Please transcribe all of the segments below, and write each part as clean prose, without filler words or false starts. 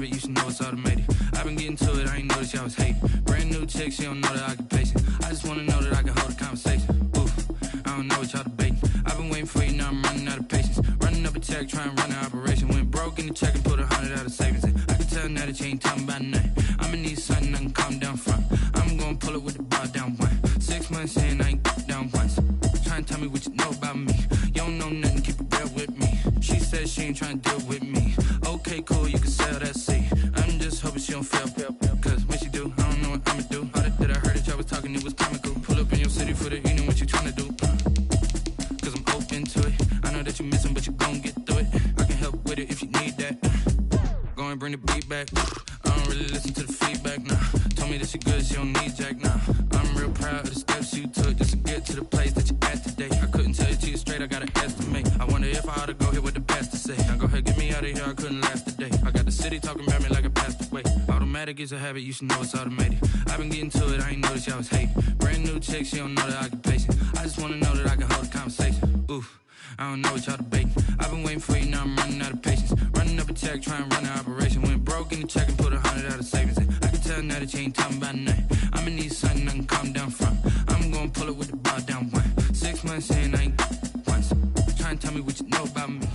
habit, you should know it's automated. I've been getting to it, I ain't noticed y'all was hating. Brand new chick, she don't know the occupation. I just wanna know that I can hold a conversation. Oof, I don't know what y'all debating. I've been waiting for you, now I'm running out of patience. Running up a check, trying to run an operation. Went broke in the check and put 100 out of savings in. I can tell now that you ain't talking about nothing. I'ma need something I can calm down from. I'm gonna pull it with the bar down one. 6 months in, I ain't down once. Trying to tell me what you know about me. You don't know nothing, keep it real with me. She said she ain't trying to deal with me. Okay, cool, you can sell that seat. I'm just hoping she don't fail. Cause when she do, I don't know what I'ma do. All that I heard that y'all was talking, it was comical. Pull up in your city for the evening, what you trying to do? Cause I'm open to it. I know that you missing, but you gon' get through it. I can help with it if you need that. Go and bring the beat back. I don't really listen to the feedback, nah. Told me that she good, she don't need Jack, nah. I'm real proud of the steps you took just to get to the place that you at today. I couldn't tell you to you straight, I gotta estimate. I wonder if I ought to go here with the best to say. Now go ahead, get me out of here, I couldn't last a day. I got the city talking about me like I passed away. Automatic is a habit, you should know it's automated. I've been getting to it, I ain't noticed y'all was hating. Brand new chick, she don't know the occupation. I just wanna know that I can hold a conversation. Oof, I don't know what y'all debating. I've been waiting for you, now I'm running out of patience. Running up a check, trying to run an operation. Went broke in the check and put 100 out of savings in. I can tell now that you ain't talking about nothing. I'ma need something I can calm down from. I'm gonna pull it with the bar down one. 6 months in, I ain't once. Trying to tell me what you know about me.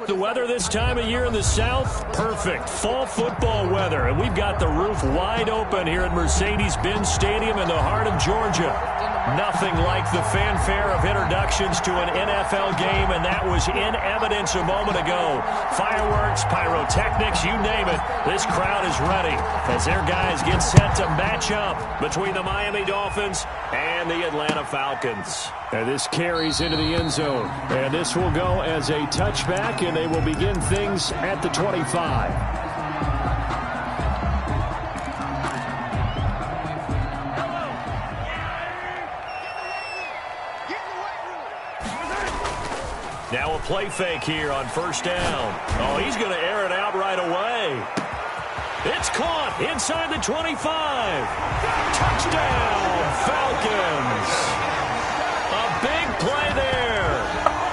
The weather this time of year in the South, perfect. Fall football weather. And we've got the roof wide open here at Mercedes-Benz Stadium in the heart of Georgia. Nothing like the fanfare of introductions to an NFL game, and that was in evidence a moment ago. Fireworks, pyrotechnics, you name it. This crowd is ready as their guys get set to match up between the Miami Dolphins and the Atlanta Falcons. And this carries into the end zone. And this will go as a touchback, and they will begin things at the 25. Now a play fake here on first down. Oh, he's going to air it out right away. It's caught inside the 25. Touchdown, Falcons. A big play there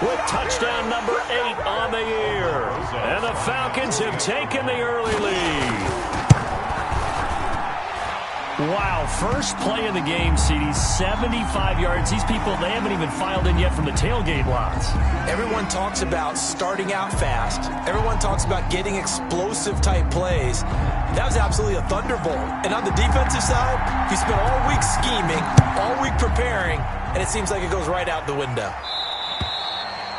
with touchdown number 8 on the year. And the Falcons have taken the early lead. Wow, first play of the game, CD, 75 yards. These people, they haven't even filed in yet from the tailgate lots. Everyone talks about starting out fast. Everyone talks about getting explosive-type plays. That was absolutely a thunderbolt. And on the defensive side, you spent all week scheming, all week preparing, and it seems like it goes right out the window.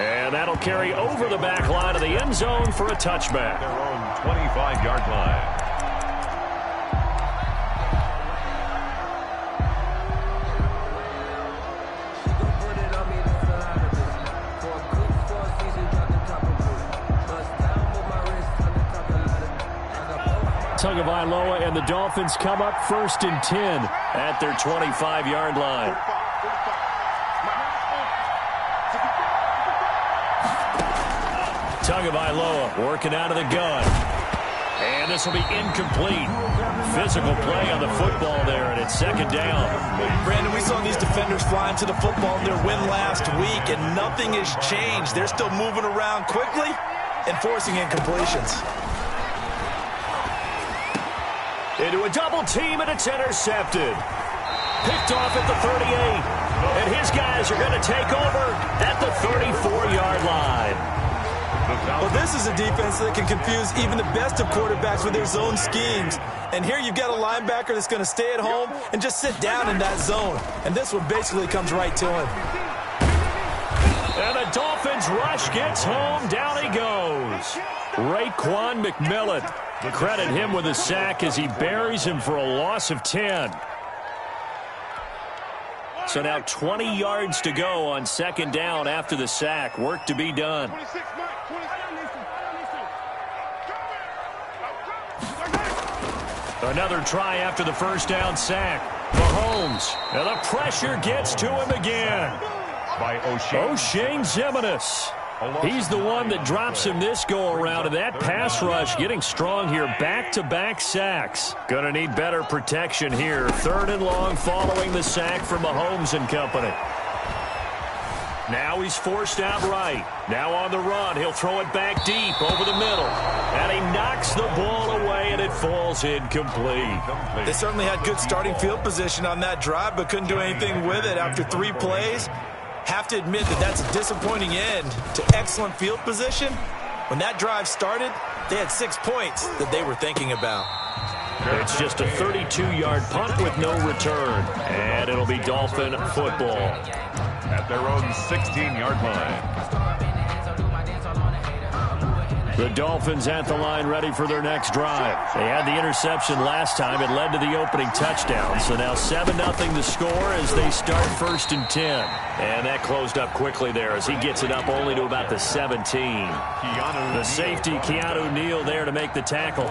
And that'll carry over the back line of the end zone for a touchback. Their own 25-yard line. Idontknowyou and the Dolphins come up 1st and 10 at their 25-yard line. Idontknowyou working out of the gun. And this will be incomplete. Physical play on the football there, and it's 2nd down. Brandon, we saw these defenders flying to the football in their win last week, and nothing has changed. They're still moving around quickly and forcing incompletions. Into a double team, and it's intercepted. Picked off at the 38. And his guys are going to take over at the 34-yard line. Well, this is a defense that can confuse even the best of quarterbacks with their zone schemes. And here you've got a linebacker that's going to stay at home and just sit down in that zone. And this one basically comes right to him. And the Dolphins rush gets home. Down he goes. Raekwon McMillan. Credit him with a sack as he buries him for a loss of 10. So now 20 yards to go on 2nd down after the sack. Work to be done. Another try after the 1st down sack. Mahomes. And the pressure gets to him again. By O'Shane Ximines. He's the one that drops him this go-around, and that pass rush getting strong here. Back-to-back sacks. Gonna need better protection here. 3rd and long following the sack from Mahomes and company. Now he's forced out right. Now on the run. He'll throw it back deep over the middle. And he knocks the ball away, and it falls incomplete. They certainly had good starting field position on that drive, but couldn't do anything with it after 3 plays. Have to admit that that's a disappointing end to excellent field position. When that drive started, they had 6 points that they were thinking about. It's just a 32-yard punt with no return. And it'll be Dolphin football. At their own 16-yard line. The Dolphins at the line ready for their next drive. They had the interception last time. It led to the opening touchdown. So now 7-0 the score as they start 1st and 10. And that closed up quickly there as he gets it up only to about the 17. The safety, Keanu Neal, there to make the tackle.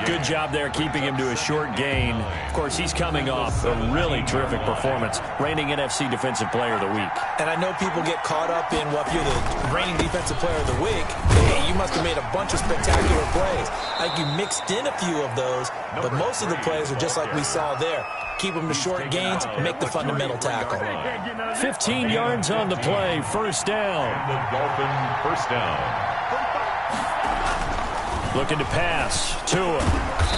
Good job there keeping him to a short gain. Of course, he's coming off a really terrific performance, reigning NFC Defensive Player of the Week. And I know people get caught up in, well, if you're the reigning Defensive Player of the Week, hey, you must have made a bunch of spectacular plays. I think you mixed in a few of those, but most of the plays are just like we saw there. Keep them to short gains, make the fundamental tackle. 15 yards on the play, 1st down. The Dolphin 1st down. Looking to pass. Tua.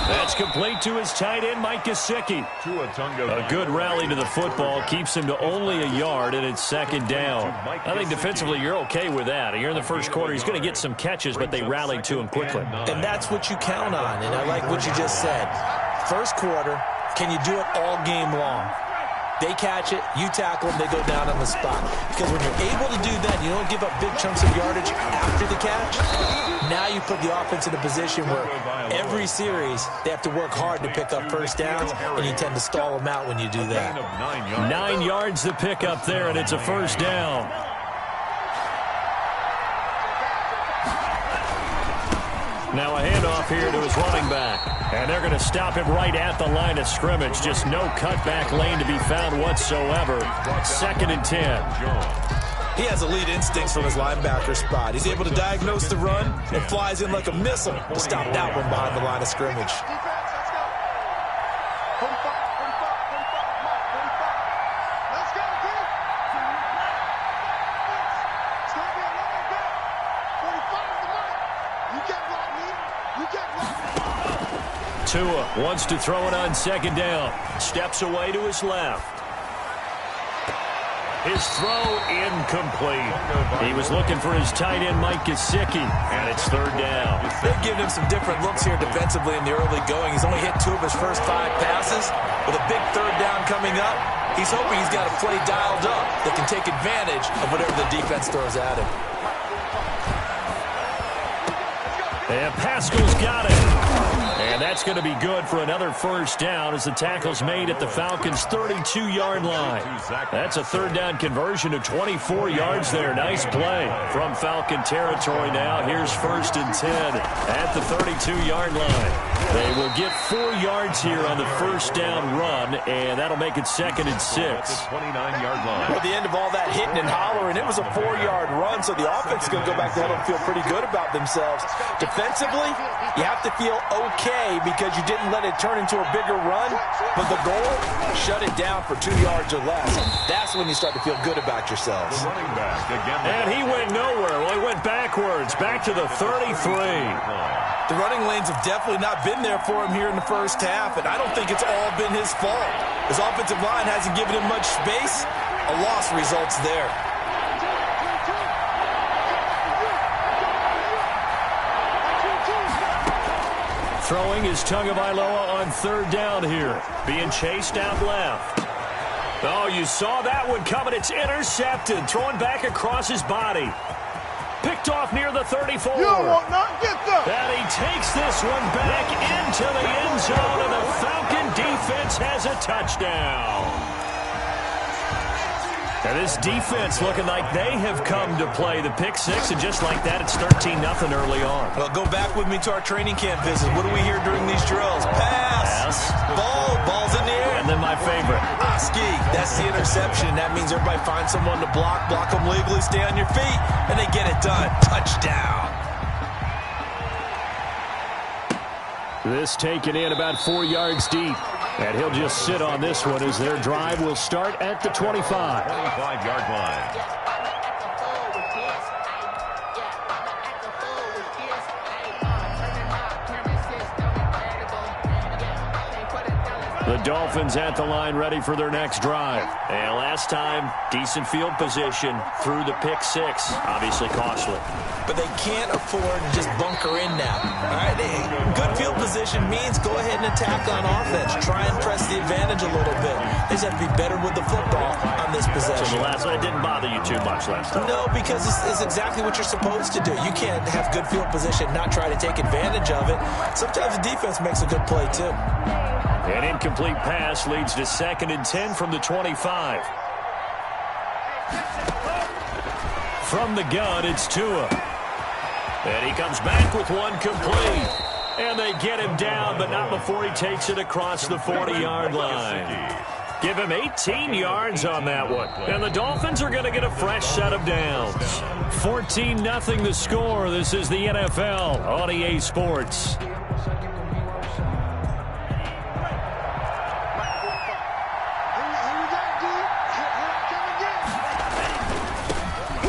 That's complete to his tight end, Mike Gesicki. A good rally to the football keeps him to only a yard, and it's 2nd down. I think defensively you're okay with that. Here in the first quarter, he's going to get some catches, but they rallied to him quickly. And that's what you count on, and I like what you just said. First quarter, can you do it all game long? They catch it, you tackle them, they go down on the spot. Because when you're able to do that, you don't give up big chunks of yardage after the catch. Now you put the offense in a position where every series they have to work hard to pick up 1st downs, and you tend to stall them out when you do that. 9 yards to pick up there, and it's a 1st down. Now a handoff here to his running back. And they're going to stop him right at the line of scrimmage. Just no cutback lane to be found whatsoever. 2nd and 10. He has elite instincts from his linebacker spot. He's able to diagnose the run and flies in like a missile to stop that one behind the line of scrimmage. Tua wants to throw it on 2nd down. Steps away to his left. His throw incomplete. He was looking for his tight end, Mike Gesicki, and it's 3rd down. They've given him some different looks here defensively in the early going. He's only hit 2 of his first 5 passes. With a big 3rd down coming up, he's hoping he's got a play dialed up that can take advantage of whatever the defense throws at him. And Pascal's got it. And that's going to be good for another 1st down as the tackle's made at the Falcons' 32-yard line. That's a 3rd down conversion of 24 yards there. Nice play from Falcon territory now. Here's 1st and 10 at the 32-yard line. They will get 4 yards here on the 1st down run, and that'll make it 2nd and 6. 29-yard line. Well, at the end of all that hitting and hollering, it was a 4-yard run, so the offense is going to go back there and feel pretty good about themselves. Defensively, you have to feel okay because you didn't let it turn into a bigger run, but the goal, shut it down for 2 yards or less. That's when you start to feel good about yourselves. The running back again. And he went nowhere. Well, he went backwards, back to the 33. The running lanes have definitely not been there for him here in the first half, and I don't think it's all been his fault. His offensive line hasn't given him much space. A loss results there. Throwing is Tagovailoa on 3rd down here. Being chased out left. Oh, you saw that one coming. It's intercepted. Throwing back across his body. Picked off near the 34. You will not get that. And he takes this one back into the end zone, and the Falcon defense has a touchdown. And this defense looking like they have come to play the pick 6, and just like that, it's 13-0 early on. Well, go back with me to our training camp visit. What do we hear during these drills? Pass. Ball's in the air. And then my favorite. Ski. That's the interception. That means everybody finds someone to block them legally, stay on your feet, and they get it done. Touchdown. This taken in about 4 yards deep. And he'll just sit on this one as their drive will start at the 25. 25-yard line. The Dolphins at the line ready for their next drive. And last time, decent field position through the pick six. Obviously costly. But they can't afford to just bunker in now. All right, good field position means go ahead and attack on offense. Try and press the advantage a little bit. They just have to be better with the football on this possession. So the last one didn't bother you too much last time? No, because it's exactly what you're supposed to do. You can't have good field position, not try to take advantage of it. Sometimes the defense makes a good play, too. An incomplete pass leads to 2nd and 10 from the 25. From the gun, it's Tua. And he comes back with one complete. And they get him down, but not before he takes it across the 40-yard line. Give him 18 yards on that one. And the Dolphins are going to get a fresh set of downs. 14-0 the score. This is the NFL on EA Sports.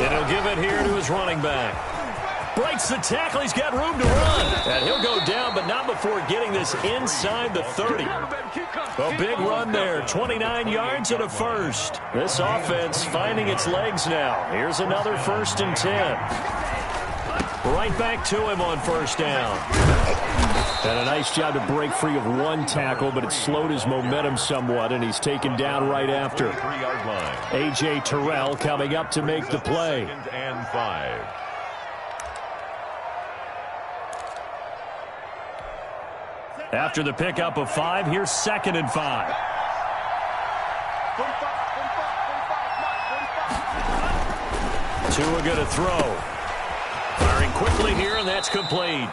And he'll give it here to his running back. Breaks the tackle. He's got room to run. And he'll go down, but not before getting this inside the 30. A big run there. 29 yards and a first. This offense finding its legs now. Here's another 1st and 10. Right back to him on 1st down. And a nice job to break free of one tackle, but it slowed his momentum somewhat, and he's taken down right after. A.J. Terrell coming up to make the play. 2nd and 5. After the pickup of 5, here's 2nd and 5. Tua going to throw. Firing quickly here, and that's complete.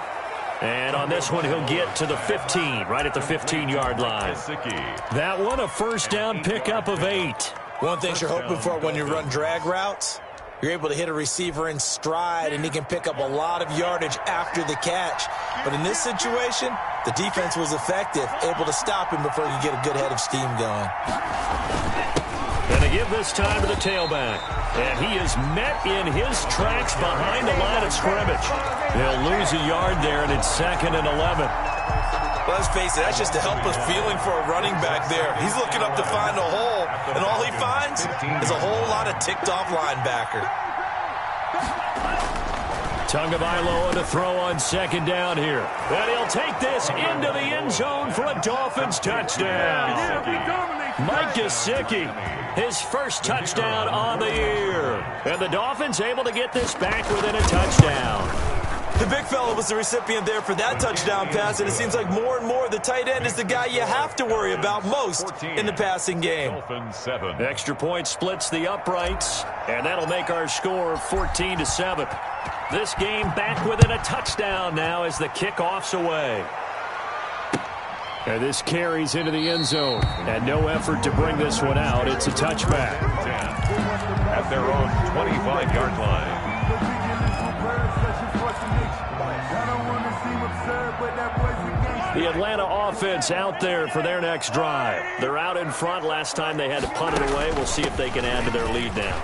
And on this one, he'll get to the 15, right at the 15-yard line. That one, a 1st down pickup of 8. One thing you're hoping for when you run drag routes, you're able to hit a receiver in stride, and he can pick up a lot of yardage after the catch. But in this situation, the defense was effective, able to stop him before you get a good head of steam going. And to give this time to the tailback. And he is met in his tracks behind the line of scrimmage. They'll lose a yard there, and it's 2nd and 11. Well, let's face it, that's just a helpless feeling for a running back there. He's looking up to find a hole, and all he finds is a whole lot of ticked-off linebacker. Idontknowyou to throw on 2nd down here. And he'll take this into the end zone for a Dolphins touchdown. Mike Gesicki, his first touchdown on the year. And the Dolphins able to get this back within a touchdown. The big fella was the recipient there for that touchdown pass, and it seems like more and more the tight end is the guy you have to worry about most in the passing game. Extra point splits the uprights, and that'll make our score 14-7. This game back within a touchdown now as the kickoff's away. And this carries into the end zone, and no effort to bring this one out. It's a touchback. At their own 25-yard line. The Atlanta offense out there for their next drive. They're out in front. Last time they had to punt it away. We'll see if they can add to their lead now.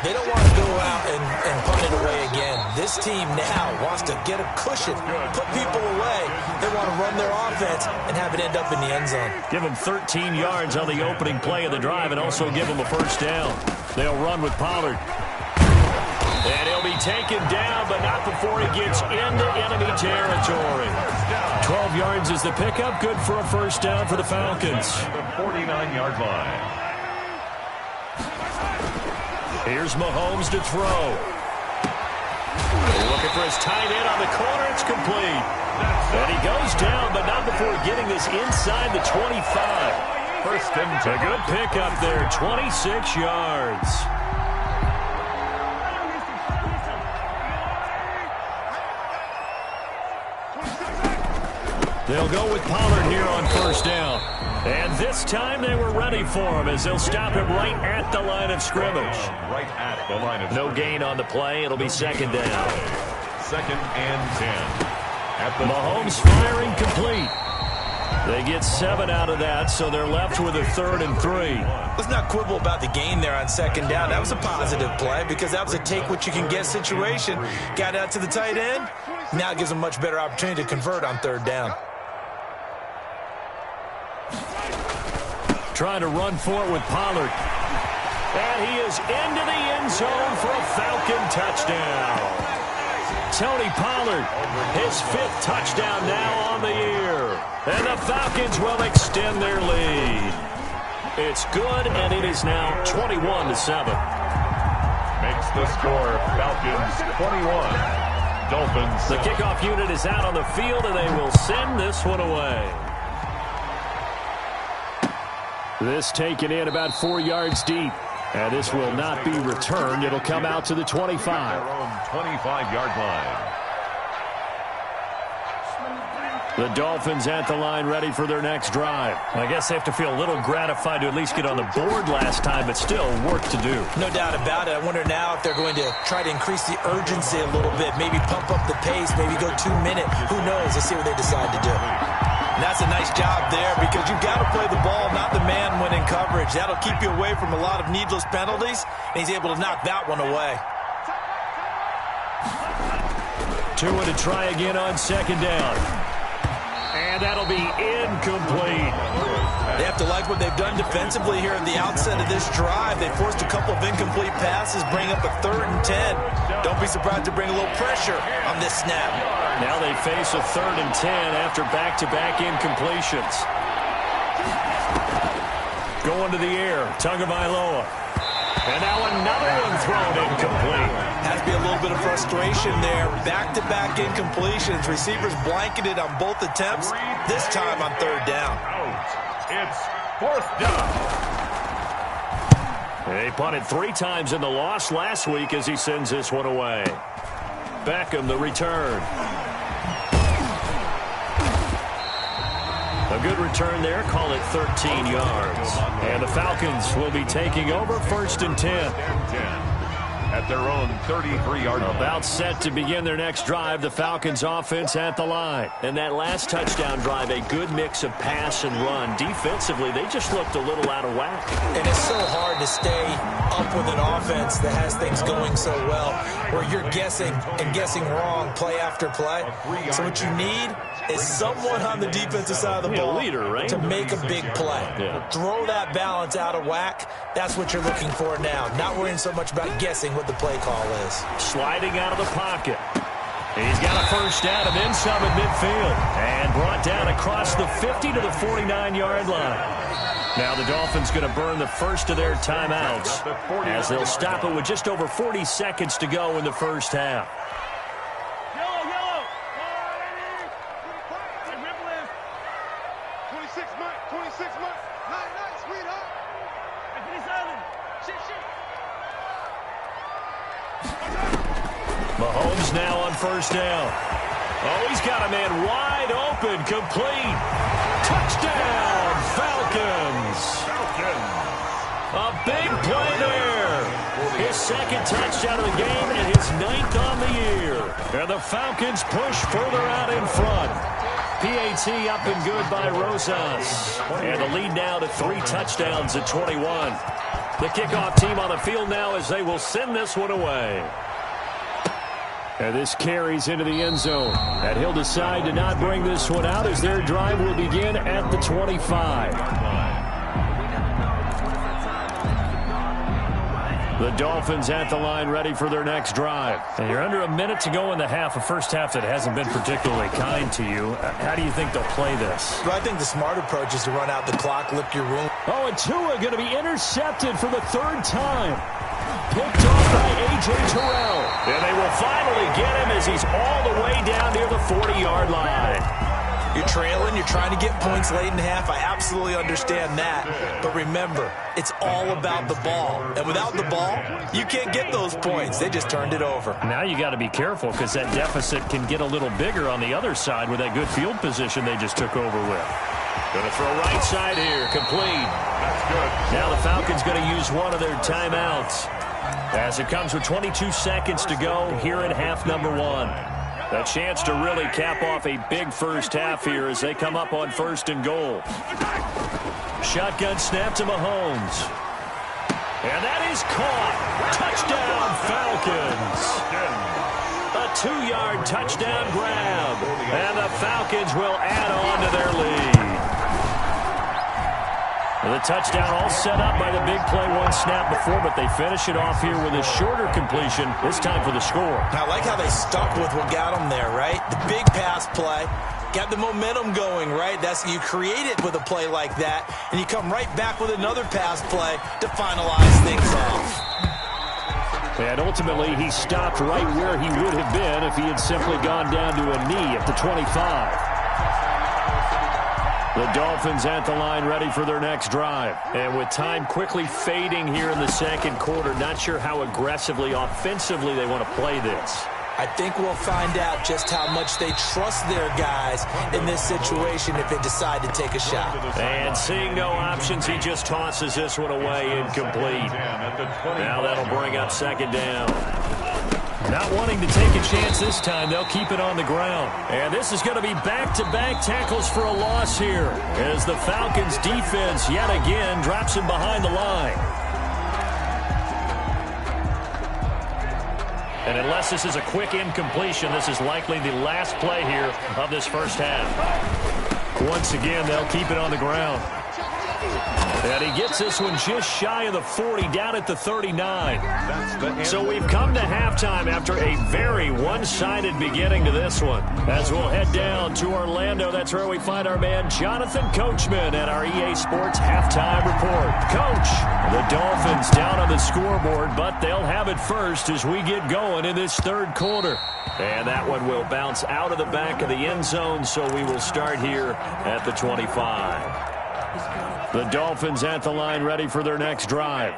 They don't want to go out and punt it away again. This team now wants to get a cushion, put people away. They want to run their offense and have it end up in the end zone. Give them 13 yards on the opening play of the drive and also give them a 1st down. They'll run with Pollard. And he'll be taken down, but not before he gets into enemy territory. 12 yards is the pickup. Good for a 1st down for the Falcons. The 49-yard line. Here's Mahomes to throw. Looking for his tight end on the corner. It's complete. And he goes down, but not before getting this inside the 25. 1st and 10. A good pickup there, 26 yards. They'll go with Pollard here on 1st down. And this time they were ready for him as they'll stop him right at the line of scrimmage. Right at the line of scrimmage. No gain on the play. It'll be 2nd down. 2nd and 10. At the Mahomes firing complete. They get 7 out of that, so they're left with a 3rd and 3. Let's not quibble about the gain there on 2nd down. That was a positive play because that was a take-what-you-can-get situation. Got out to the tight end. Now it gives them a much better opportunity to convert on 3rd down. trying to run for it with Pollard. And he is into the end zone for a Falcon touchdown. Tony Pollard, his 5th touchdown now on the year. And the Falcons will extend their lead. It's good, and it is now 21-7. Makes the score Falcons 21. Dolphins. The kickoff unit is out on the field, and they will send this one away. This taken in about 4 yards deep. And this will not be returned. It'll come out to the 25. Their own 25-yard line. The Dolphins at the line, ready for their next drive. I guess they have to feel a little gratified to at least get on the board last time, but still work to do. No doubt about it. I wonder now if they're going to try to increase the urgency a little bit, maybe pump up the pace, maybe go 2 minute. Who knows? Let's see what they decide to do. And that's a nice job there because you've got to play the ball, not the man when in coverage. That'll keep you away from a lot of needless penalties, and he's able to knock that one away. Tua to try again on 2nd down. And that'll be incomplete. They have to like what they've done defensively here at the outset of this drive. They forced a couple of incomplete passes, bring up a 3rd and 10. Don't be surprised to bring a little pressure on this snap. Now they face a 3rd and 10 after back-to-back incompletions. Going to the air, Tagovailoa. And now another one thrown incomplete. Has to be a little bit of frustration there. Back-to-back incompletions. Receivers blanketed on both attempts. This time on 3rd down. It's 4th down. They punted 3 times in the loss last week as he sends this one away. Beckham, the return. A good return there. Call it 13 yards. And the Falcons will be taking over 1st and 10. At their own 33-yard line. About set to begin their next drive, the Falcons offense at the line. And that last touchdown drive, a good mix of pass and run. Defensively, they just looked a little out of whack. And it's so hard to stay up with an offense that has things going so well, where you're guessing and guessing wrong play after play. So what you need is someone on the defensive side of the ball to make a big play. Yeah. Throw that balance out of whack. That's what you're looking for now. Not worrying so much about guessing what the play call is. Sliding out of the pocket. He's got a 1st down and then some at midfield. And brought down across the 50 to the 49-yard line. Now the Dolphins going to burn the first of their timeouts as they'll stop it with just over 40 seconds to go in the first half. Mahomes now on 1st down. Oh, he's got a man wide open, complete. Touchdown, Falcons. A big play there. His 2nd touchdown of the game and his 9th on the year. And the Falcons push further out in front. PAT up and good by Rosas. And the lead now to 3 touchdowns at 21. The kickoff team on the field now as they will send this one away. And this carries into the end zone. And he'll decide to not bring this one out as their drive will begin at the 25. The Dolphins at the line ready for their next drive. And you're under a minute to go in the half, a first half that hasn't been particularly kind to you. How do you think they'll play this? Well, I think the smart approach is to run out the clock, lick your room. Oh, and Tua going to be intercepted for the 3rd time. Picked off by A.J. Terrell. And they will finally get him as he's all the way down near the 40-yard line. You're trailing. You're trying to get points late in the half. I absolutely understand that. But remember, it's all about the ball. And without the ball, you can't get those points. They just turned it over. Now you got to be careful because that deficit can get a little bigger on the other side with that good field position they just took over with. Going to throw right side here. Complete. That's good. Now the Falcons going to use one of their timeouts as it comes with 22 seconds to go here in half number 1. A chance to really cap off a big first half here as they come up on 1st and goal. Shotgun snap to Mahomes. And that is caught. Touchdown, Falcons. A 2-yard touchdown grab. And the Falcons will add on to their lead. The touchdown all set up by the big play one snap before, but they finish it off here with a shorter completion, this time for the score. I like how they stuck with what got them there, right? The big pass play, got the momentum going, right? You create it with a play like that, and you come right back with another pass play to finalize things off. And ultimately, he stopped right where he would have been if he had simply gone down to a knee at the 25. The Dolphins at the line ready for their next drive. And with time quickly fading here in the second quarter, not sure how aggressively, offensively they want to play this. I think we'll find out just how much they trust their guys in this situation if they decide to take a shot. And seeing no options, he just tosses this one away incomplete. Now that'll bring up second down. Not wanting to take a chance this time, they'll keep it on the ground. And this is going to be back-to-back tackles for a loss here as the Falcons' defense yet again drops him behind the line. And unless this is a quick incompletion, this is likely the last play here of this first half. Once again, they'll keep it on the ground. And he gets this one just shy of the 40, down at the 39. So we've come to halftime after a very one-sided beginning to this one. As we'll head down to Orlando, that's where we find our man Jonathan Coachman at our EA Sports Halftime Report. Coach, the Dolphins down on the scoreboard, but they'll have it first as we get going in this third quarter. And that one will bounce out of the back of the end zone, so we will start here at the 25. The Dolphins at the line ready for their next drive.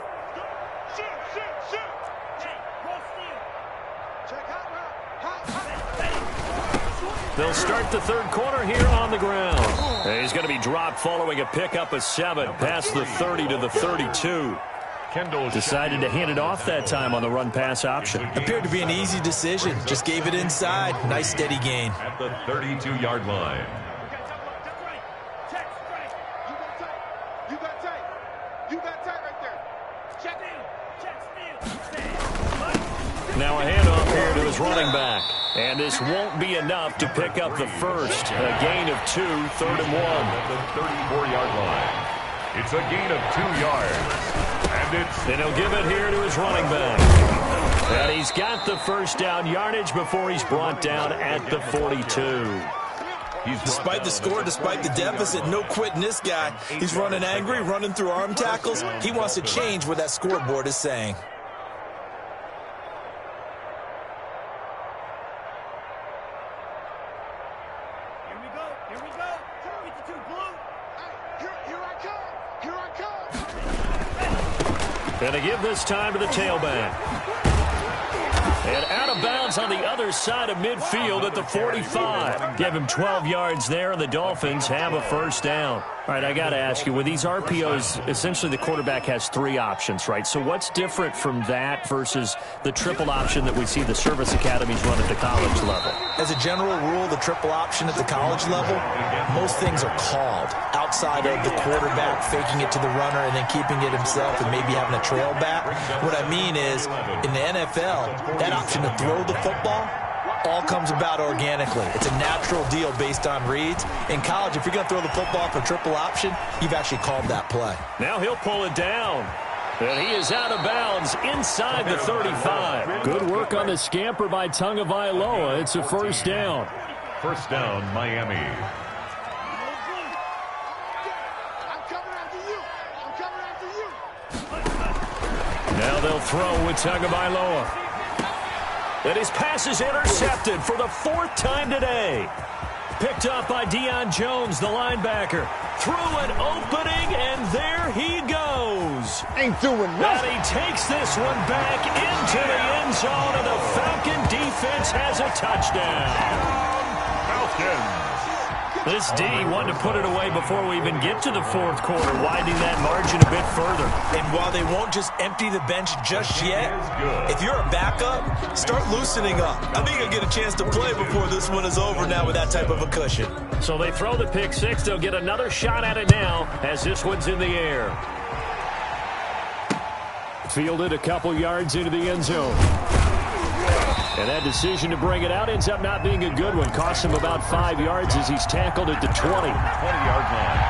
They'll start the third quarter here on the ground. And he's going to be dropped following a pickup of 7 past the 30 to the 32. Decided to hand it off that time on the run-pass option. Appeared to be an easy decision. Just gave it inside. Nice steady gain. At the 32-yard line. Now a handoff here to his running back. And this won't be enough to pick up the first. A gain of 2, 3rd and 1. At the 34-yard line. It's a gain of 2 yards. And he'll give it here to his running back. And he's got the first down yardage before he's brought down at the 42. Despite the score, despite the deficit, no quitting this guy. He's running angry, running through arm tackles. He wants to change what that scoreboard is saying. And to give this time to the tailback. And out of bounds on the other side of midfield at the 45. Give him 12 yards there, and the Dolphins have a first down. All right, I got to ask you, with these RPOs, essentially the quarterback has 3 options, right? So what's different from that versus the triple option that we see the service academies run at the college level? As a general rule, the triple option at the college level, most things are called outside of the quarterback faking it to the runner and then keeping it himself and maybe having a trail back. What I mean is, in the NFL, that option to throw the football all comes about organically. It's a natural deal based on reads. In college, if you're going to throw the football for triple option, you've actually called that play. Now he'll pull it down. And he is out of bounds inside the 35. Good work on the scamper by Idontknowyou20. It's a first down. First down, Miami. Now they'll throw with Idontknowyou20. And his pass is intercepted for the 4th time today. Picked up by Deion Jones, the linebacker. Through an opening, and there he goes. Ain't doing nothing. And he takes this one back into the end zone, and the Falcon defense has a touchdown. Falcons. This D wanted to put it away before we even get to the 4th quarter, widening that margin a bit further. And while they won't just empty the bench just yet, if you're a backup, start loosening up. I think you'll get a chance to play before this one is over now with that type of a cushion. So they throw the pick 6. They'll get another shot at it now as this one's in the air. Fielded a couple yards into the end zone. And that decision to bring it out ends up not being a good one. Costs him about 5 yards as he's tackled at the 20. 20-yard line.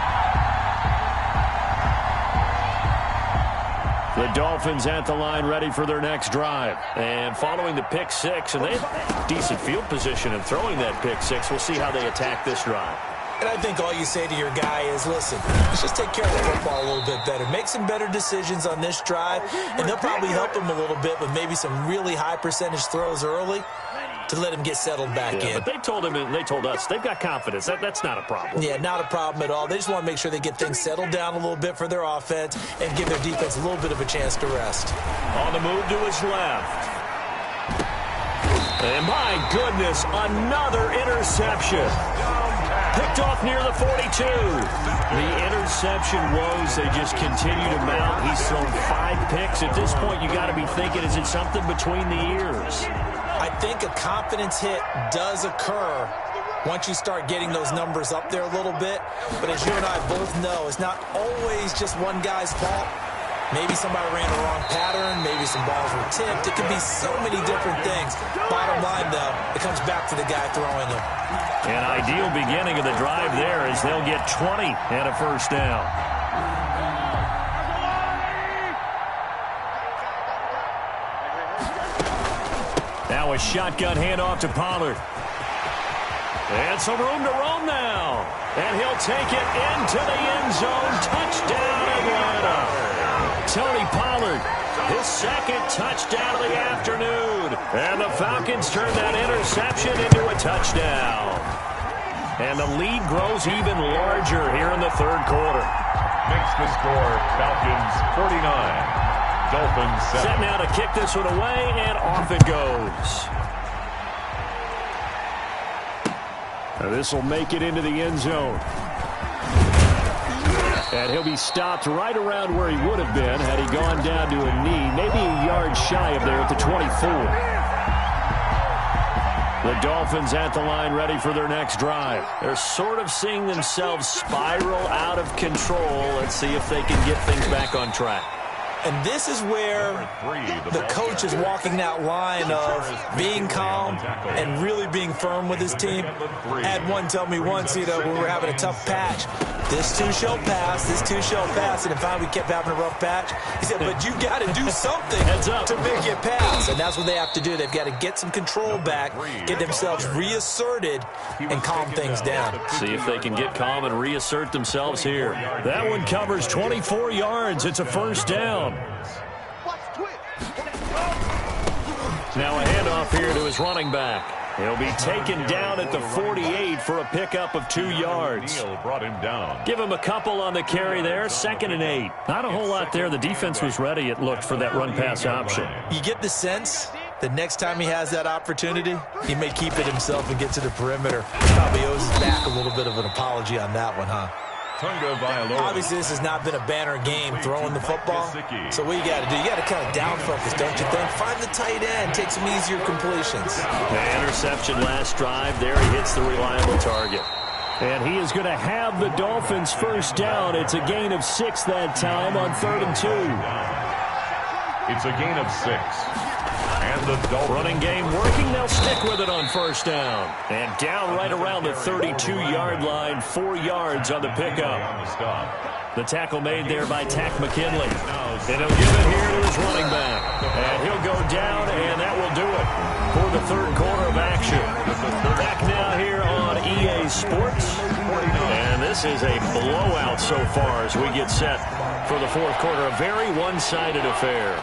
The Dolphins at the line ready for their next drive. And following the pick six, and they have decent field position in throwing that pick six. We'll see how they attack this drive. And I think all you say to your guy is, listen, let's just take care of the football a little bit better. Make some better decisions on this drive, and they'll probably help him a little bit with maybe some really high percentage throws early to let him get settled back in. But they told him and they told us they've got confidence. That's not a problem. Yeah, not a problem at all. They just want to make sure they get things settled down a little bit for their offense and give their defense a little bit of a chance to rest. On the move to his left. And my goodness, another interception. Picked off near the 42. The interception woes, they just continue to mount. He's thrown 5 picks. At this point, you got to be thinking, is it something between the ears? I think a confidence hit does occur once you start getting those numbers up there a little bit. But as you and I both know, it's not always just one guy's fault. Maybe somebody ran the wrong pattern. Maybe some balls were tipped. It could be so many different things. Bottom line, though, it comes back to the guy throwing them. An ideal beginning of the drive there as they'll get 20 and a first down. Now a shotgun handoff to Pollard. And some room to roam now. And he'll take it into the end zone. Touchdown, Atlanta. Tony Pollard, his second touchdown of the afternoon. And the Falcons turn that interception into a touchdown. And the lead grows even larger here in the third quarter. Makes the score Falcons 49, Dolphins 7. Set now to kick this one away, and off it goes. This will make it into the end zone. And he'll be stopped right around where he would have been had he gone down to a knee, maybe a yard shy of there at the 24. The Dolphins at the line ready for their next drive. They're sort of seeing themselves spiral out of control. Let's see if they can get things back on track. And this is where the coach is walking that line of being calm and really being firm with his team. I had one tell me once, when we were having a tough patch, this too shall pass, this too shall pass. And finally we kept having a rough patch. He said, but you got to do something to make it pass. And that's what they have to do. They've got to get some control back, get themselves reasserted, and calm things down. See if they can get calm and reassert themselves here. That one covers 24 yards. It's a first down. Now a handoff here to his running back. He'll be taken down at the 48 for a pickup of 2 yards. Brought him down. Give him a couple on the carry there. 2nd and 8. Not a whole lot there. The defense was ready, it looked, for that run-pass option. You get the sense that next time he has that opportunity, he may keep it himself and get to the perimeter. Probably owes his back a little bit of an apology on that one, huh? Obviously, this has not been a banner game throwing the football. So what you got to do, you got to kind of down focus, don't you think? Find the tight end, take some easier completions. The interception last drive. There he hits the reliable target. And he is going to have the Dolphins first down. It's a gain of 6 that time on 3rd and 2. It's a gain of 6. And the Dolphins running game working. They'll stick with it on first down. And down right around the 32-yard line. 4 yards on the pickup. The tackle made there by Tack McKinley. And he'll give it here to his running back. And he'll go down, and that will do it for the third quarter of action. Back now here on EA Sports. And this is a blowout so far as we get set for the fourth quarter. A very one-sided affair.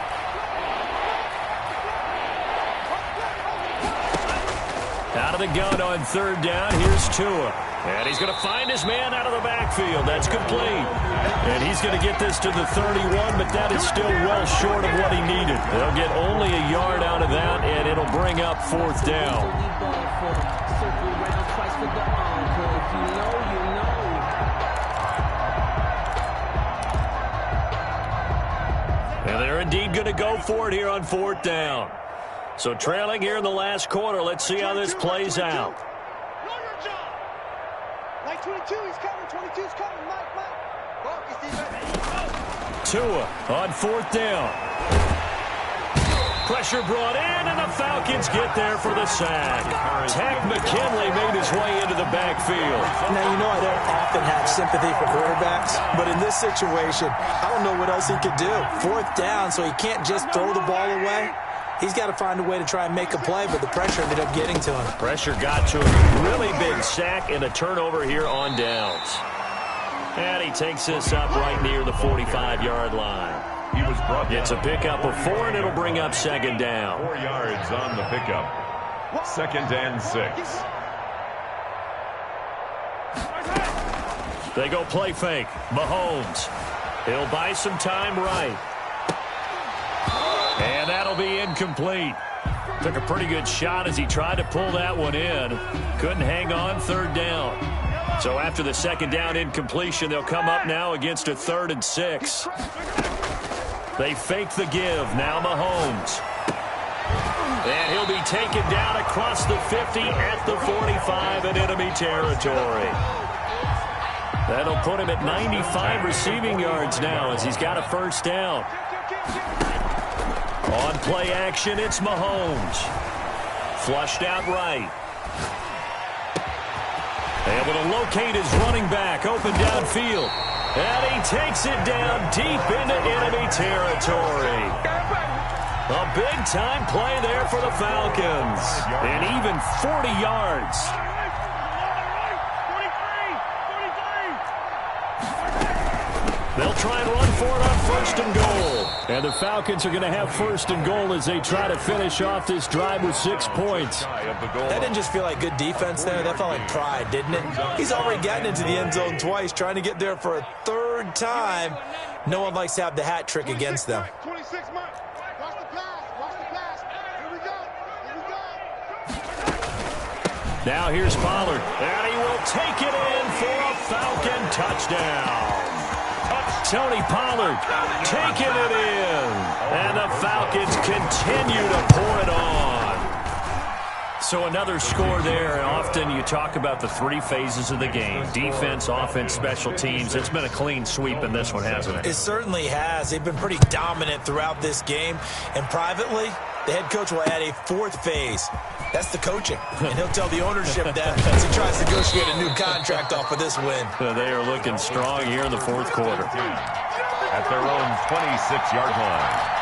Out of the gun on 3rd down. Here's Tua. And he's going to find his man out of the backfield. That's complete. And he's going to get this to the 31, but that is still well short of what he needed. They'll get only a yard out of that, and it'll bring up 4th down. And they're indeed going to go for it here on 4th down. So trailing here in the last quarter. Let's see how this plays out. Like 22, he's coming. 22's coming. Mike. Tua on 4th down. Pressure brought in, and the Falcons get there for the sack. Tech McKinley made his way into the backfield. Now, you know I don't often have sympathy for quarterbacks, but in this situation, I don't know what else he could do. 4th down, so he can't just throw the ball away. He's got to find a way to try and make a play, but the pressure ended up getting to him. Pressure got to him. Really big sack and a turnover here on downs. And he takes this up right near the 45-yard line. He was brought down. It's a pickup of 4, and it'll bring up 2nd down. 4 yards on the pickup. 2nd and 6. They go play fake. Mahomes. He'll buy some time right. And that'll be incomplete. Took a pretty good shot as he tried to pull that one in. Couldn't hang on, 3rd down. So after the 2nd down incompletion, they'll come up now against a 3rd and 6. They fake the give. Now Mahomes. And he'll be taken down across the 50 at the 45 in enemy territory. That'll put him at 95 receiving yards now as he's got a 1st down. On play action, it's Mahomes. Flushed out right. Able to locate his running back, open downfield. And he takes it down deep into enemy territory. A big-time play there for the Falcons. And even 40 yards. They'll try and run for it on 1st and goal. And the Falcons are going to have 1st and goal as they try to finish off this drive with 6 points. That didn't just feel like good defense there. That felt like pride, didn't it? He's already gotten into the end zone twice, trying to get there for a 3rd time. No one likes to have the hat trick against them. 26 months. Watch the pass. Watch the pass. Here we go. Here we go. Now here's Pollard. And he will take it in for a Falcon touchdown. Tony Pollard taking it in. And the Falcons continue to pour it on. So another score there. Often you talk about the 3 phases of the game. Defense, offense, special teams. It's been a clean sweep in this one, hasn't it? It certainly has. They've been pretty dominant throughout this game. And privately, the head coach will add a 4th phase. That's the coaching. And he'll tell the ownership that as he tries to negotiate a new contract off of this win. They are looking strong here in the 4th quarter. At their own 26-yard line.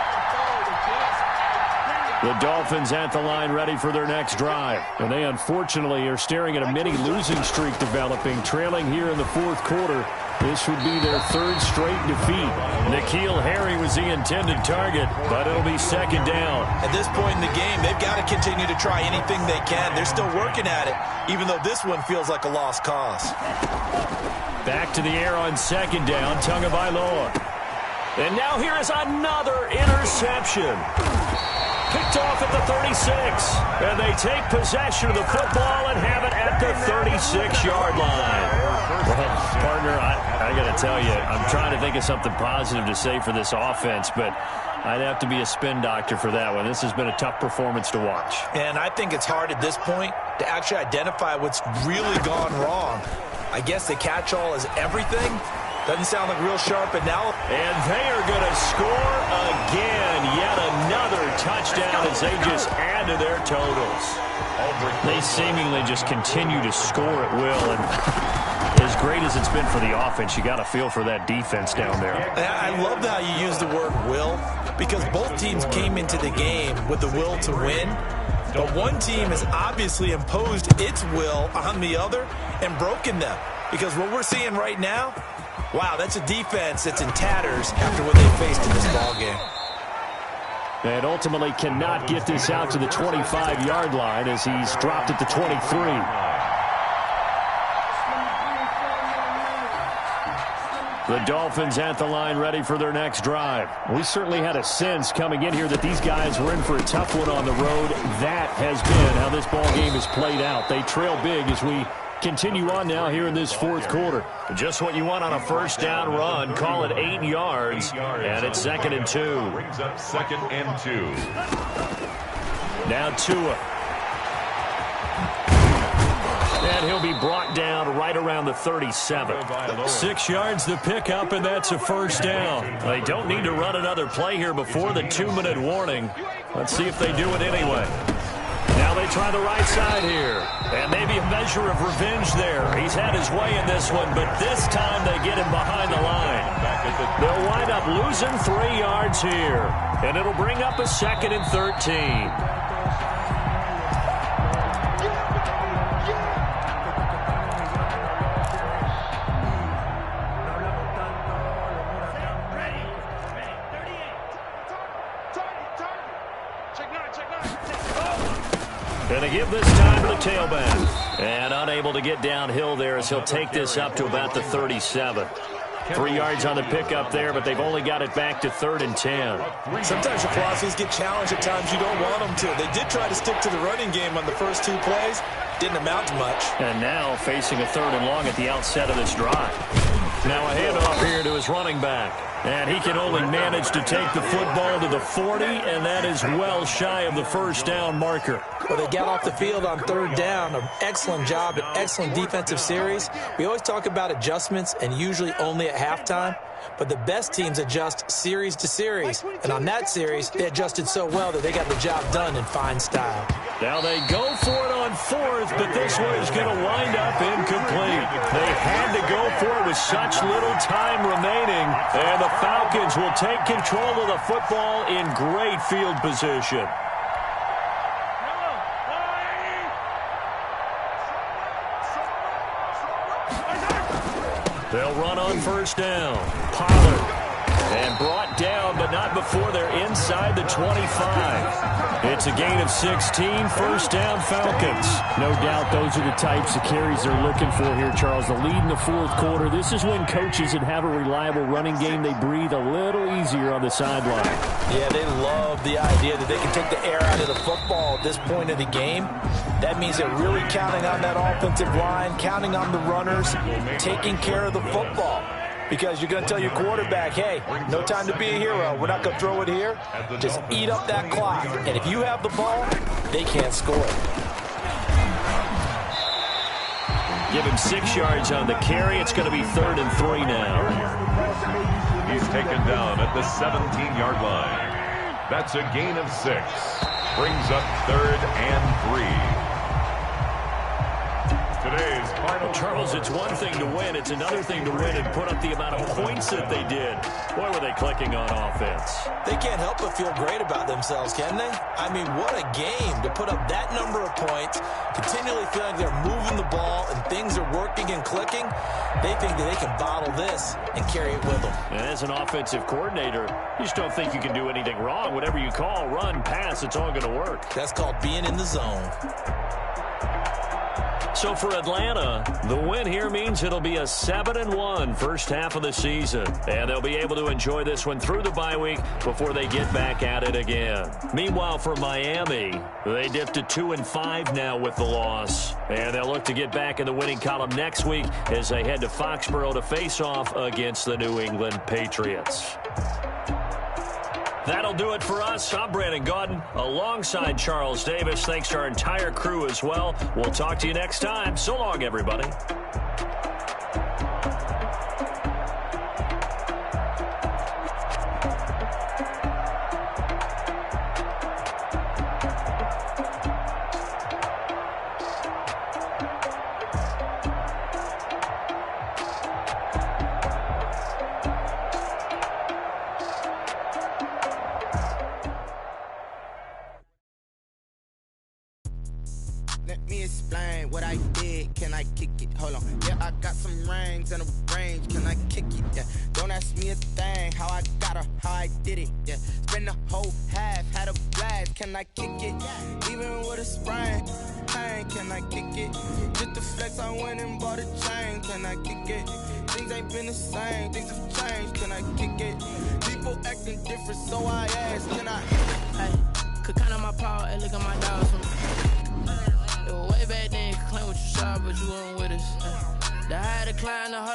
The Dolphins at the line ready for their next drive. And they unfortunately are staring at a mini losing streak developing, trailing here in the 4th quarter. This would be their 3rd straight defeat. N'Keal Harry was the intended target, but it'll be 2nd down. At this point in the game, they've got to continue to try anything they can. They're still working at it, even though this one feels like a lost cause. Back to the air on 2nd down, Tagovailoa. And now here is another interception. Picked off at the 36. And they take possession of the football and have it at the 36-yard line. Well, partner, I got to tell you, I'm trying to think of something positive to say for this offense, but I'd have to be a spin doctor for that one. This has been a tough performance to watch. And I think it's hard at this point to actually identify what's really gone wrong. I guess the catch-all is everything. Doesn't sound like real sharp analysis. And they are going to score again. Yet another touchdown as they just add to their totals. They seemingly just continue to score at will. And as great as it's been for the offense, you got to feel for that defense down there. I love how you use the word will, because both teams came into the game with the will to win. But one team has obviously imposed its will on the other and broken them. Because what we're seeing right now, wow, that's a defense that's in tatters after what they faced in this ballgame. And ultimately cannot get this out to the 25-yard line as he's dropped at the 23. The Dolphins at the line ready for their next drive. We certainly had a sense coming in here that these guys were in for a tough one on the road. That has been how this ball game has played out. They trail big as we continue on now here in this 4th quarter. Just what you want on a 1st down run. Call it 8 yards. And it's 2nd and 2. Brings up 2nd and 2. Now Tua. And he'll be brought down right around the 37. 6 yards the pickup, and that's a 1st down. They don't need to run another play here before the 2-minute warning. Let's see if they do it anyway. Now they try the right side here. And maybe a measure of revenge there. He's had his way in this one, but this time they get him behind the line. They'll wind up losing 3 yards here. And it'll bring up a 2nd and 13. Going to give this time to the tailback. And unable to get downhill there as he'll take this up to about the 37. 3 yards on the pickup there, but they've only got it back to 3rd and 10. Sometimes your philosophies get challenged at times you don't want them to. They did try to stick to the running game on the first 2 plays. Didn't amount to much. And now facing a 3rd and long at the outset of this drive. Now a handoff here to his running back. And he can only manage to take the football to the 40, and that is well shy of the first down marker. Well, they got off the field on 3rd down. An excellent job, an excellent defensive series. We always talk about adjustments, and usually only at halftime. But the best teams adjust series to series. And on that series, they adjusted so well that they got the job done in fine style. Now they go for it on 4th, but this one is going to wind up incomplete. They had to go for it with such little time remaining. And the Falcons will take control of the football in great field position. They'll run on 1st down. Pollard. And brought down, but not before they're inside the 25. It's a gain of 16, 1st down Falcons. No doubt those are the types of carries they're looking for here, Charles. The lead in the 4th quarter. This is when coaches that have a reliable running game, they breathe a little easier on the sideline. Yeah, they love the idea that they can take the air out of the football at this point of the game. That means they're really counting on that offensive line, counting on the runners, taking care of the football. Because you're going to tell your quarterback, hey, no time to be a hero. We're not going to throw it here. Just eat up that clock. And if you have the ball, they can't score. Give him 6 yards on the carry. It's going to be 3rd and 3 now. He's taken down at the 17-yard line. That's a gain of 6. Brings up 3rd and 3. Today's final. Charles, it's one thing to win. It's another thing to win and put up the amount of points that they did. Boy, were they clicking on offense. They can't help but feel great about themselves, can they? I mean, what a game to put up that number of points, continually feeling they're moving the ball and things are working and clicking. They think that they can bottle this and carry it with them. And as an offensive coordinator, you just don't think you can do anything wrong. Whatever you call, run, pass, it's all going to work. That's called being in the zone. So for Atlanta, the win here means it'll be a 7-1 first half of the season. And they'll be able to enjoy this one through the bye week before they get back at it again. Meanwhile, for Miami, they dipped to 2-5 now with the loss. And they'll look to get back in the winning column next week as they head to Foxborough to face off against the New England Patriots. That'll do it for us. I'm Brandon Gaudin alongside Charles Davis. Thanks to our entire crew as well. We'll talk to you next time. So long, everybody. Let me explain what I did. Can I kick it? Hold on. Yeah, I got some rings and a range. Can I kick it? Yeah. Don't ask me a thing. How I got her, how I did it. Yeah. Spend the whole half, had a blast. Can I kick it? Even with a sprain. Pain, can I kick it? Just the flex, I went and bought a chain. Can I kick it? Things ain't been the same. Things have changed. Can I kick it? People acting different, so I ask. Can I? Hey, could count on my power and look at my dogs. Way back then, you could claim what you saw, but you weren't with us. The higher the climb, the harder.